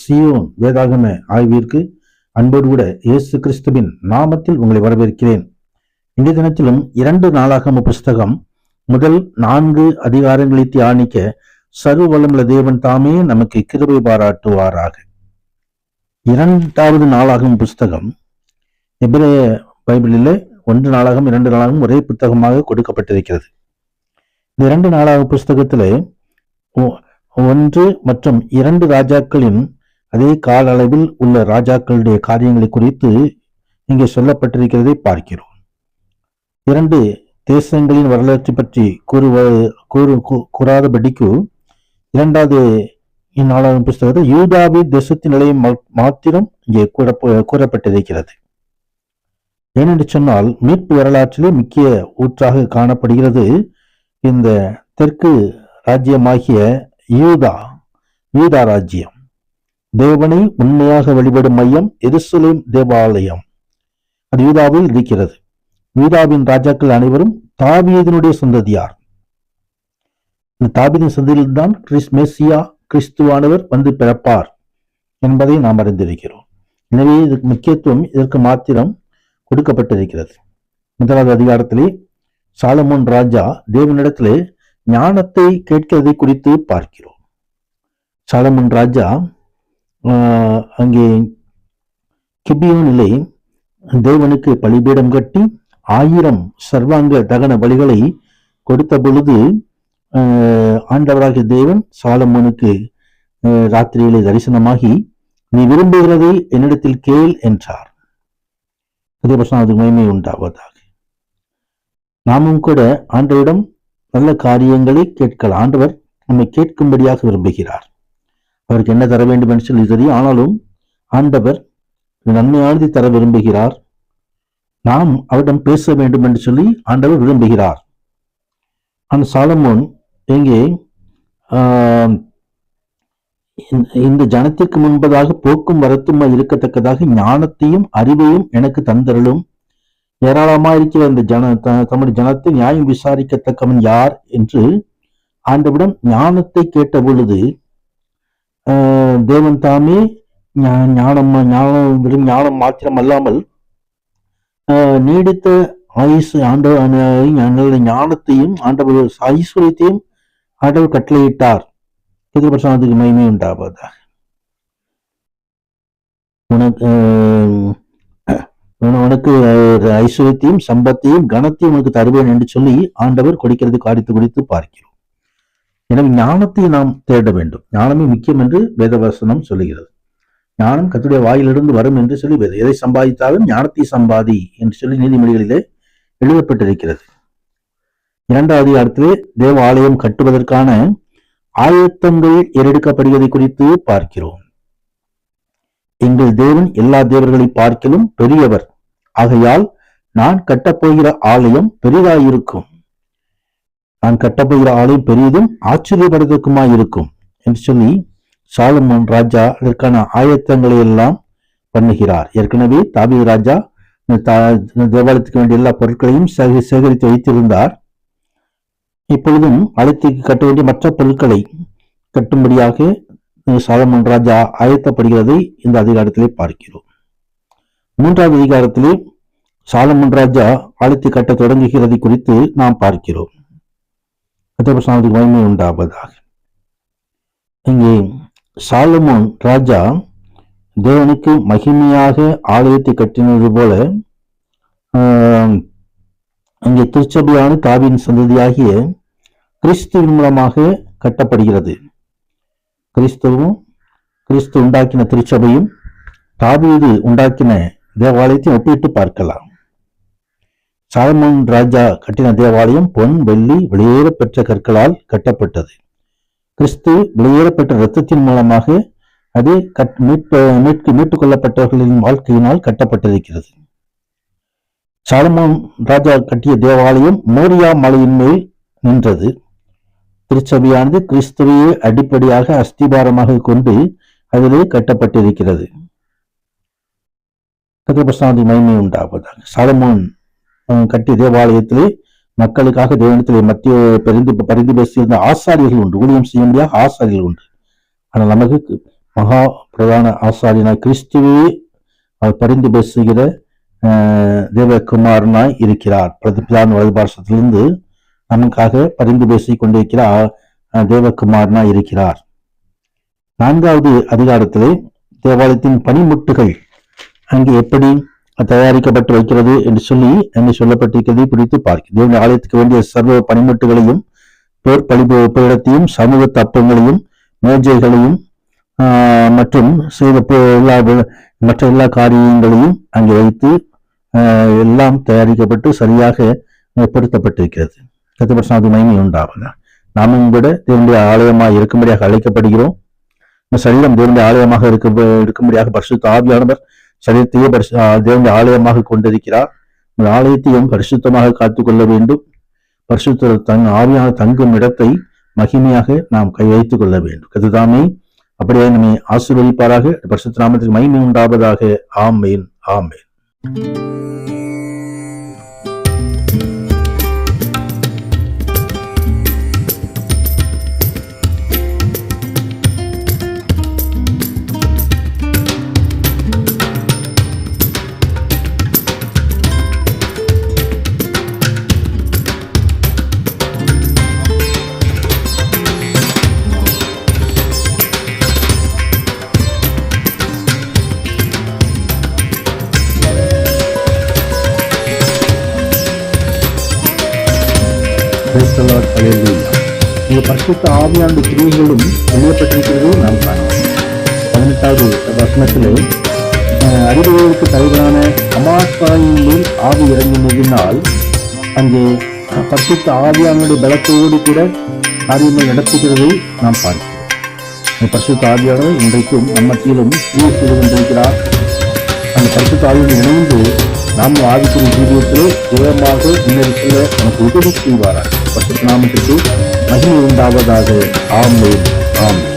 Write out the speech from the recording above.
சீயோன் வேதாகம ஆய்விற்கு அன்போடு கூட இயேசு கிறிஸ்துவின் நாமத்தில் உங்களை வரவேற்கிறேன். இந்த தினத்திலும் 2 நாளாகம புஸ்தகம் முதல் 4 அதிகாரங்களை தியானிக்க சர்வ வல்லமுள்ள தேவன் தாமே நமக்கு கிருபை பாராட்டுவாராக. 2வது நாளாகம புஸ்தகம் எபிரேய பைபிளில் 1 நாளாகம் 2 நாளாகம் ஒரே புத்தகமாக கொடுக்கப்பட்டிருக்கிறது. இந்த 2 நாளாகம புஸ்தகத்திலே 1 மற்றும் 2 ராஜாக்களின் அதே கால அளவில் உள்ள ராஜாக்களுடைய காரியங்களை குறித்து இங்கே சொல்லப்பட்டிருக்கிறதை பார்க்கிறோம். 2 தேசங்களின் வரலாற்றை பற்றி கூறாதபடிக்கு 2வது இந்நாளாகம புஸ்தகத்தில் யூதாவின் தேசத்தின் நிலையை மாத்திரம் இங்கே கூறப்பட்டிருக்கிறது. ஏனென்று சொன்னால் மீட்பு வரலாற்றிலே முக்கிய ஊற்றாக காணப்படுகிறது இந்த தெற்கு ராஜ்யமாகிய யூதா ராஜ்யம். தேவனை உண்மையாக வழிபடும் மையம் எருசலேம் தேவாலயம், அது யூதாவில் இருக்கிறது. யூதாவின் ராஜாக்கள் அனைவரும் தாவீதினுடைய சந்ததியார். இந்த தாவீதின் சந்ததியில்தான் மெசியா கிறிஸ்துவானவர் வந்து பிறப்பார் என்பதை நாம் அறிந்திருக்கிறோம். எனவே இதற்கு முக்கியத்துவம் இதற்கு மாத்திரம் கொடுக்கப்பட்டிருக்கிறது. 1வது அதிகாரத்திலே சாலமோன் ராஜா தேவனிடத்திலே ஞானத்தை கேட்கிறதை குறித்து பார்க்கிறோம். சாலமோன் ராஜா அங்கே கிபியோனிலே தேவனுக்கு பலிபீடம் கட்டி 1000 சர்வாங்க தகன பலிகளை கொடுத்த பொழுது ஆண்டவராகிய தேவன் சாலமோனுக்கு ராத்திரியிலே தரிசனமாகி, நீ விரும்புகிறதை என்னிடத்தில் கேள் என்றார். அதே பட்சம் அது மகிமை உண்டாவதாக. நாமும் கூட ஆண்டவரிடம் நல்ல காரியங்களை கேட்கலாம். ஆண்டவர் நம்மை கேட்கும்படியாக விரும்புகிறார். அவருக்கு என்ன தர வேண்டும் என்று சொல்லி தெரியும். ஆனாலும் ஆண்டவர் நன்மையானதை தர விரும்புகிறார். நாம் அவரிடம் பேச வேண்டும் என்று சொல்லி ஆண்டவர் விரும்புகிறார். அந்த சாலமோன் எங்கே இந்த ஜனத்திற்கு முன்பதாக போக்கும் வரத்துமா இருக்கத்தக்கதாக ஞானத்தையும் அறிவையும் எனக்கு தந்தருளும். ஏராளமாயிருக்கிற இந்த தம்முடைய ஜனத்தை நியாயம் விசாரிக்கத்தக்கவன் யார் என்று ஆண்டவிடம் ஞானத்தை கேட்ட பொழுது தேவன் தாமே ஞானம் மாத்திரம் அல்லாமல் நீடித்த ஆயுசு ஆண்டவர் ஞானத்தையும் ஆண்டவர் ஐஸ்வர்யத்தையும் ஆண்டவர் கட்டளையிட்டார். எதிர்பட்சத்துக்கு மகிமை உண்டாவதாக. உனக்கு ஐஸ்வர்யத்தையும் சம்பத்தையும் கனத்தையும் உனக்கு தருவேன் என்று சொல்லி ஆண்டவர் கொடுக்கிறது காரியத்தை குறித்து பார்க்கிறோம். எனவே ஞானத்தை நாம் தேட வேண்டும். ஞானமே முக்கியம் என்று வேதவசனம் சொல்லுகிறது. ஞானம் கர்த்தருடைய வாயிலிருந்து வரும் என்று சொல்லி எதை சம்பாதித்தாலும் ஞானத்தை சம்பாதி என்று சொல்லி நீதிமொழிகளிலே எழுதப்பட்டிருக்கிறது. 2வது அதிகாரத்திலே தேவ ஆலயம் கட்டுவதற்கான ஆயத்தங்கள் ஏறெடுக்கப்படுவதை குறித்து பார்க்கிறோம். எங்கள் தேவன் எல்லா தேவர்களை பார்க்கிலும் பெரியவர், ஆகையால் நான் கட்டப்போகிற ஆலயம் பெரிதாயிருக்கும். நான் கட்டப்போகிற ஆலயம் பெரியதும் ஆச்சரியப்படுவதற்குமாயிருக்கும் என்று சொல்லி சாலமோன் ராஜா அதற்கான ஆயத்தங்களை எல்லாம் பண்ணுகிறார். ஏற்கனவே தாவீது ராஜா தேவாலயத்துக்கு வேண்டிய எல்லா பொருட்களையும் சேகரித்து வைத்திருந்தார். இப்பொழுதும் ஆலயத்துக்கு கட்ட வேண்டிய மற்ற பொருட்களை கட்டும்படியாக சாலமோன் ராஜா ஆயத்தப்படுகிறதை இந்த அதிகாரத்திலே பார்க்கிறோம். 3வது அதிகாரத்திலே சாலமோன் ராஜா ஆலயத்தை கட்ட தொடங்குகிறது குறித்து நாம் பார்க்கிறோம். கர்த்தருக்கு மகிமை உண்டாவதாக. இங்கே சாலமோன் ராஜா தேவனுக்கு மகிமையாக ஆலயத்தை கட்டினது போல அங்கே திருச்சபையான தாவீதின் சந்ததியாகிய கிறிஸ்துவின் மூலமாக கட்டப்படுகிறது. கிறிஸ்து உண்டாக்கின திருச்சபையும் தாவீது உண்டாக்கின தேவாலயத்தையும் ஒப்பிட்டு பார்க்கலாம். சாலமோன் ராஜா கட்டின தேவாலயம் பொன், வெள்ளி, வெளியேறப்பெற்ற கற்களால் கட்டப்பட்டது. கிறிஸ்து வெளியேறப்பட்ட இரத்தத்தின் மூலமாக அது மீட்டுக் கொள்ளப்பட்டவர்களின் வாழ்க்கையினால் கட்டப்பட்டிருக்கிறது. சாலமோன் ராஜா கட்டிய தேவாலயம் மோரியா மலையின் மேல் நின்றது. திருச்சபையானது கிறிஸ்துவையே அடிப்படையாக அஸ்திபாரமாக கொண்டு அதிலே கட்டப்பட்டிருக்கிறது. கர்த்தருக்கு மகிமை உண்டாவதாக. சாலமோன் கட்டிய தேவாலயத்திலே மக்களுக்காக தேவனத்திலே மத்திய பரிந்து பேசியிருந்த ஆசாரியர்கள் உண்டு, ஊழியம் செய்ய முடியாத ஆசாரியர்கள் உண்டு. ஆனால் நமக்கு மகா பிரதான ஆசாரியனாய் கிறிஸ்துவே அவர் பரிந்து பேசுகிற தேவகுமாரனாய் இருக்கிறார். பிரதிபிதான வலதுபார்சத்திலிருந்து நமக்காக பரிந்து பேசிக் கொண்டிருக்கிற தேவகுமாரனாய் இருக்கிறார். 4வது அதிகாரத்திலே தேவாலயத்தின் பனிமுட்டுகள் அங்கே எப்படி தயாரிக்கப்பட்டு வைக்கிறது என்று சொல்லி அங்கே சொல்லப்பட்டிருக்கிறது குறித்து பார்க்க தேவனுடைய ஆலயத்துக்கு வேண்டிய சர்வ பனிமுட்டுகளையும் பேர் பலிபீடத்தையும் சமூக தப்பங்களையும் மேஜைகளையும் மற்றும் மற்ற எல்லா காரியங்களையும் அங்கே வைத்து எல்லாம் தயாரிக்கப்பட்டு சரியாக பொருத்தப்பட்டிருக்கிறது. கர்த்தருக்கு மகிமை உண்டாவதாக. நாமும் கூட தேவனுடைய ஆலயமாக இருக்கும்படியாக அழைக்கப்படுகிறோம். சரீரம் தேவனுடைய ஆலயமாக இருக்கும்படியாக பரிசுத்த ஆவியானவர் சரீரத்தையே தேவனுடைய ஆலயமாக கொண்டிருக்கிறார். இந்த ஆலயத்தையும் பரிசுத்தமாக காத்துக்கொள்ள வேண்டும். பரிசுத்த ஆவியான தங்கும் இடத்தை மகிமையாக நாம் கை வைத்துக் கொள்ள வேண்டும். கர்த்தர் அப்படியே நம்மை ஆசீர்வதிப்பாராக. பரிசுத்த நாமத்துக்கு மகிமை உண்டாவதாக. ஆமென், ஆமென். இந்த பரிசுத்த ஆவியான கிரியைகளும் எழுதப்பட்டிருக்கிறது நாம் காணலாம். 18வது வசனத்திலே அறிவுகளுக்கு தலைவரான அமாசாயின் மேல் ஆவி இறங்கினதினால் அங்கே பரிசுத்த ஆவியானுடைய பலத்தோடு கூட காரியங்கள் நடத்துகிறதை நாம் பார்க்கிறோம். பரிசுத்த ஆவியானவர் இன்றைக்கும் நம்ம மத்தியிலும் கிரியை செய்து கொண்டிருக்கிறார். அந்த பரிசுத்த ஆவியோடு இணைந்து நாம் ஆவிக்குரிய ஜீவியத்திலே ஜெயமாக முன்னெடுக்கல நமக்கு உதவி செய்வாராக. பரிசுத்த நாமத்திற்கு மகிமை உண்டாவதாக. ஆமென், ஆமென்.